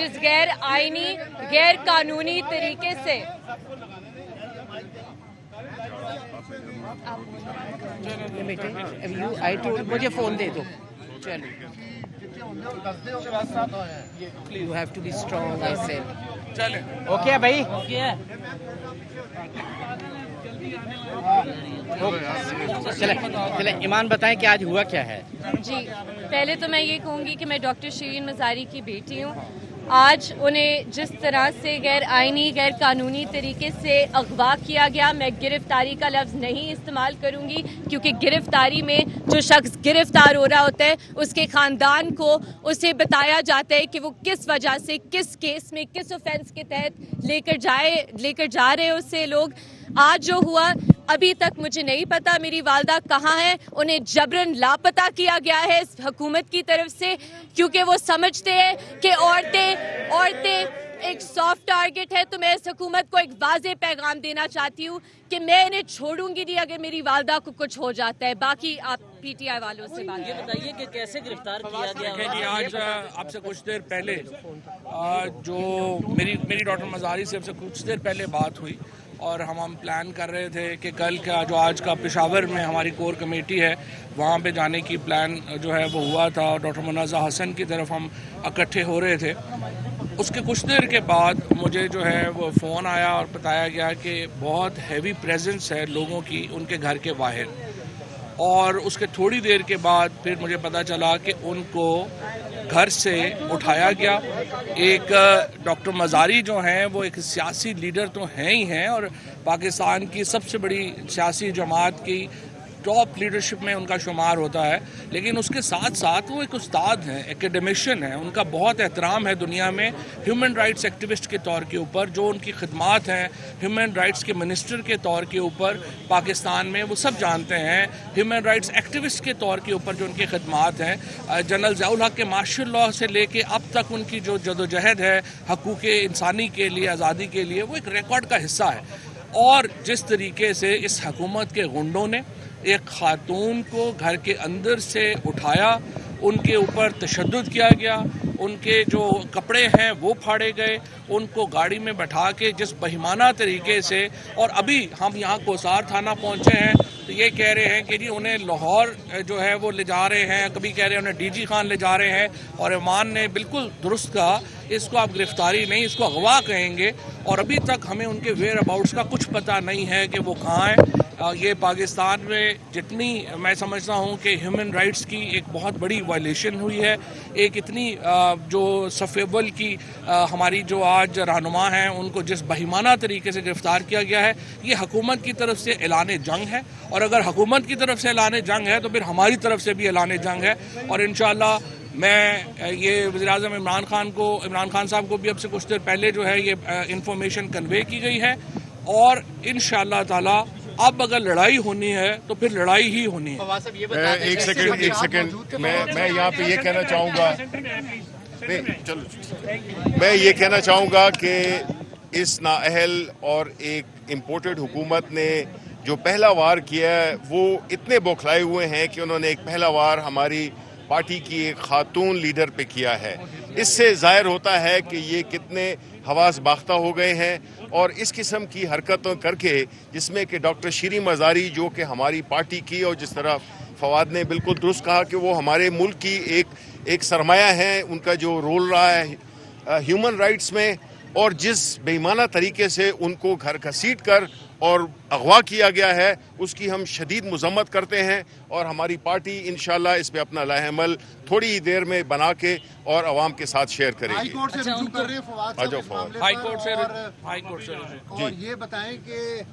जिस गैर आईनी गैर कानूनी तरीके से मुझे फोन दे दो। चलो, you have to be strong I said. चले ओके भाई, चले चले। ईमान बताएं कि आज हुआ क्या है? जी, पहले तो मैं ये कहूँगी कि मैं डॉक्टर शिरीन मज़ारी की बेटी हूँ। आज उन्हें जिस तरह से गैर आइनी गैर कानूनी तरीके से अगवा किया गया, मैं गिरफ्तारी का लफ्ज़ नहीं इस्तेमाल करूँगी, क्योंकि गिरफ्तारी में जो शख्स गिरफ्तार हो रहा होता है उसके ख़ानदान को उसे बताया जाता है कि वो किस वजह से, किस केस में, किस ऑफेंस के तहत लेकर जा रहे हैं उससे लोग। आज जो हुआ अभी तक मुझे नहीं पता मेरी वालदा कहाँ है। उन्हें जबरन लापता किया गया है इस हुकूमत की तरफ से, क्योंकि वो समझते हैं कि औरतें एक सॉफ्ट टारगेट है। तो मैं इस हुकूमत को एक वाज़ेह पैगाम देना चाहती हूँ कि मैं इन्हें छोड़ूंगी नहीं अगर मेरी वालदा को कुछ हो जाता है। बाकी आप पीटीआई वालों से बात ये बताइए कि कैसे गिरफ्तार किया गया? जी, आज आपसे कुछ देर पहले जो मेरी डॉक्टर मज़ारी से आपसे कुछ देर पहले बात हुई और हम प्लान कर रहे थे कि कल का जो आज का पेशावर में हमारी कोर कमेटी है वहाँ पे जाने की प्लान जो है वो हुआ था। डॉक्टर मुनाज़ा हसन की तरफ हम इकट्ठे हो रहे थे। उसके कुछ देर के बाद मुझे जो है वो फ़ोन आया और बताया गया कि बहुत हैवी प्रेजेंस है लोगों की उनके घर के बाहर। और उसके थोड़ी देर के बाद फिर मुझे पता चला कि उनको घर से उठाया गया। एक डॉक्टर मज़ारी जो हैं वो एक सियासी लीडर तो हैं ही हैं और पाकिस्तान की सबसे बड़ी सियासी जमात की टॉप लीडरशिप में उनका शुमार होता है, लेकिन उसके साथ साथ वो एक उस्ताद हैं, एकेडमिशियन हैं। उनका बहुत एहतराम है दुनिया में ह्यूमन राइट्स एक्टिविस्ट के तौर के ऊपर। जो उनकी खिदमात हैं ह्यूमन राइट्स के मिनिस्टर के तौर के ऊपर पाकिस्तान में, वो सब जानते हैं। ह्यूमन राइट्स एक्टिविस्ट के तौर के ऊपर जो उनकी खिदमात हैं, जनरल ज़ियाउल हक के मार्शल लॉ से लेके अब तक उनकी जो जदोजहद है हकूक़ इंसानी के लिए, आज़ादी के लिए, वो एक रिकॉर्ड का हिस्सा है। और जिस तरीके से इस हुकूमत के गुंडों ने एक खातून को घर के अंदर से उठाया, उनके ऊपर तशद्दुद किया गया, उनके जो कपड़े हैं वो फाड़े गए, उनको गाड़ी में बैठा के जिस बहिमाना तरीके से। और अभी हम यहाँ कोसार थाना पहुँचे हैं तो ये कह रहे हैं कि जी उन्हें लाहौर जो है वो ले जा रहे हैं, कभी कह रहे हैं उन्हें डीजी खान ले जा रहे हैं। और ईमान ने बिल्कुल दुरुस्त कहा, इसको आप गिरफ्तारी नहीं, इसको अगवा कहेंगे। और अभी तक हमें उनके वेयर अबाउट्स का कुछ पता नहीं है कि वो कहाँ हैं। ये पाकिस्तान में जितनी मैं समझता हूँ कि ह्यूमन राइट्स की एक बहुत बड़ी वायलेशन हुई है, एक इतनी जो सफ़ेवल की हमारी जो आज रहनुमा हैं उनको जिस बहिमाना तरीके से गिरफ़्तार किया गया है, ये हुकूमत की तरफ से ऐलान जंग है। और अगर हुकूमत की तरफ से ऐलान जंग है तो फिर हमारी तरफ से भी ऐलान जंग है। और इंशाअल्लाह मैं ये वज़ीर-ए-आज़म इमरान खान साहब को भी अब से कुछ देर पहले जो है ये इंफॉर्मेशन कन्वे की गई है। और इंशाअल्लाह ताला अब अगर लड़ाई होनी है तो फिर लड़ाई ही होनी है। एक सेकंड मैं यहाँ पे ये कहना चाहूँगा, मैं ये कहना चाहूँगा कि इस नाअहल और एक इम्पोर्टेड हुकूमत ने जो पहला वार किया है वो इतने बौखलाए हुए हैं कि उन्होंने एक पहला वार हमारी पार्टी की एक खातून लीडर पे किया है। इससे ज़ाहिर होता है कि ये कितने हवास बाख्ता हो गए हैं। और इस किस्म की हरकतों करके, जिसमें कि डॉक्टर शिरीन मज़ारी जो कि हमारी पार्टी की, और जिस तरह फवाद ने बिल्कुल दुरुस्त कहा कि वो हमारे मुल्क की एक सरमाया है, उनका जो रोल रहा है ह्यूमन राइट्स में, और जिस बेईमाना तरीके से उनको घर घसीट कर और अगवा किया गया है उसकी हम शदीद मज़म्मत करते हैं। और हमारी पार्टी इंशाल्लाह इस पे अपना लाहेमल थोड़ी ही देर में बना के और आवाम के साथ शेयर करेगी। हाई कोर्ट से रुजू कर रहे हैं फवाद साहब इस मामले पर, हाई कोर्ट से और ये बताएं कि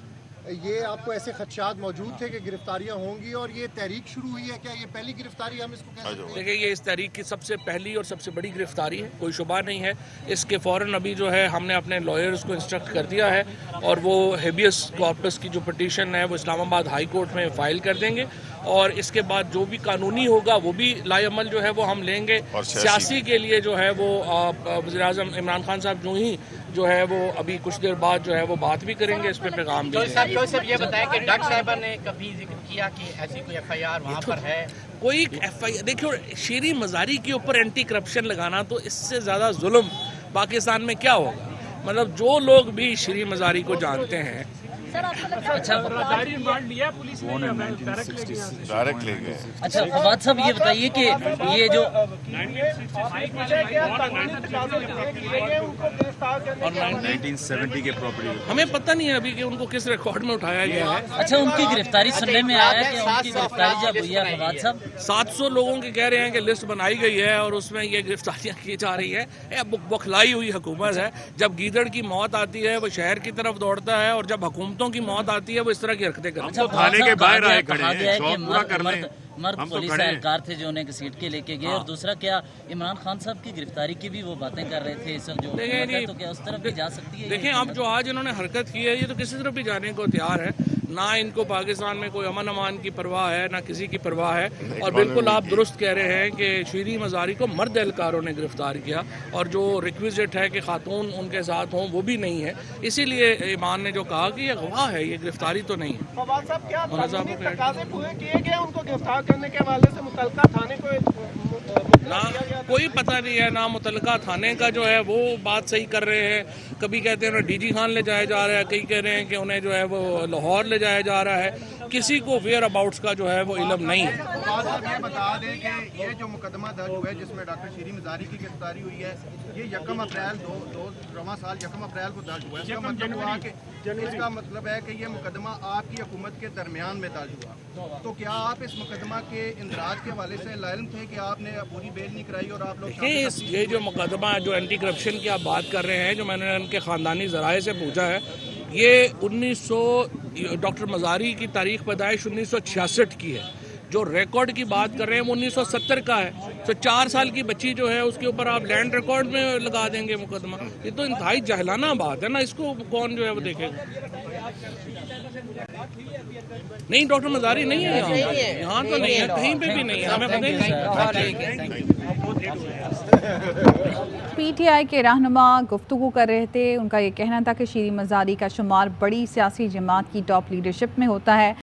ये आपको ऐसे खदशात मौजूद थे कि गिरफ्तारियां होंगी और ये तहरीक शुरू हुई है, क्या ये पहली गिरफ्तारी हम इसको कह सकते हैं? देखिए, ये इस तहरीक की सबसे पहली और सबसे बड़ी गिरफ्तारी है, कोई शुबा नहीं है। इसके फ़ौरन अभी जो है हमने अपने लॉयर्स को इंस्ट्रक्ट कर दिया है और वो हेबियस कॉर्पस की जो पटिशन है वो इस्लामाबाद हाई कोर्ट में फ़ाइल कर देंगे। और इसके बाद जो भी कानूनी होगा वो भी लाएअमल जो है वो हम लेंगे। और सियासी के लिए जो है वो वज़ीर-ए-आज़म इमरान खान साहब जो ही जो है वो अभी कुछ देर बाद जो है वो बात भी करेंगे, इस पे पैगाम भी देंगे। सब ये बताएं कि डॉक्टर साहिबा ने कभी जिक्र किया कि ऐसी कोई एफआईआर वहाँ पर है? कोई एफआईआर, देखिए शिरीन मज़ारी के ऊपर एंटी करप्शन लगाना तो इससे ज़्यादा जुल्म पाकिस्तान में क्या होगा। मतलब जो लोग भी श्री मज़ारी को जानते हैं, डायरेक्ट ले गए। अच्छा फवाद साहब ये बताइए कि ये जो और 1970 के प्रॉपर्टी हमें पता नहीं है अभी कि उनको किस रिकॉर्ड में उठाया गया है। अच्छा उनकी गिरफ्तारी सुनने में आया कि उनकी गिरफ्तारी जब हुई है फवाद साहब 700 लोगों के कह रहे हैं कि लिस्ट बनाई गई है और उसमें ये गिरफ्तारियां की जा रही है। बौखलाई हुई हुकूमत है। जब गीदड़ की मौत आती है वो शहर की तरफ दौड़ता है और जब हुकूमतों की मौत आती है वो इस तरह की हरकतें करते हैं। थाने के बाहर आए खड़े हैं, शौक पूरा करने मर्द पुलिस एहलकार थे जो उन्हें घसीट के लेके गए। और दूसरा क्या इमरान खान साहब की गिरफ्तारी की भी वो बातें कर रहे थे इस वक्त जो है, तो क्या उस तरफ भी जा सकती है? देखें अब जो आज इन्होंने हरकत की है ये तो किसी तरफ भी जाने को तैयार है। ना इनको पाकिस्तान में कोई अमन अमान की परवाह है ना किसी की परवाह है। और बिल्कुल आप दुरुस्त कह रहे हैं कि श्री मज़ारी को मर्द एहलकारों ने गिरफ्तार किया और जो रिक्विजिट है कि खातून उनके साथ हों वो भी नहीं है। इसीलिए ईमान ने जो कहा कि ये अगवा है, ये गिरफ्तारी तो नहीं है। फवाद साहब क्या तकाज़े पूरे किए गए उनको गिरफ्तार करने के हवाले से मुतल्लिका थाने को ना कोई पता नहीं है, ना मुतल्लिका थाने का जो है वो बात सही कर रहे हैं। कभी कहते हैं उन्हें डीजी खान ले जाया जा रहा है, कई कह रहे हैं कि उन्हें जो है वो लाहौर ले जाया जा रहा है। किसी को वेयर अबाउट्स का जो है वो इल्म नहीं है। ये बता दें कि ये जो मुकदमा दर्ज हुआ है जिसमें डॉक्टर श्री मज़ारी की गिरफ्तारी हुई है ये 1 अप्रैल रवां साल 1 अप्रैल को दर्ज हुआ है। इसका मतलब है कि ये मुकदमा आपकी हुकूमत के दरमियान में दर्ज हुआ। तो क्या आप इस मुकदमा के इंदराज के हवाले से लाइल्म थे कि आपने पूरी बेल नहीं कराई और आप लोग ये जो मुकदमा जो एंटी करप्शन की आप बात कर रहे हैं, जो मैंने उनके ख़ानदानी ज़राए से पूछा है, ये 1900 डॉक्टर मज़ारी की तारीख पैदाइश 1966 की है। जो रिकॉर्ड की बात कर रहे हैं वो 1970 का है। तो 4 साल की बच्ची जो है उसके ऊपर आप लैंड रिकॉर्ड में लगा देंगे मुकदमा। ये तो इंतहाई जहलाना बात है ना, इसको कौन जो है वो देखेगा। नहीं डॉक्टर मज़ारी नहीं है यहाँ तो नहीं है, कहीं पे भी नहीं है, हमें पता नहीं। पीटीआई के रहनुमा गुफ्तगू कर रहे थे। उनका ये कहना था कि श्री मज़ारी का शुमार बड़ी सियासी जमात की टॉप लीडरशिप में होता है।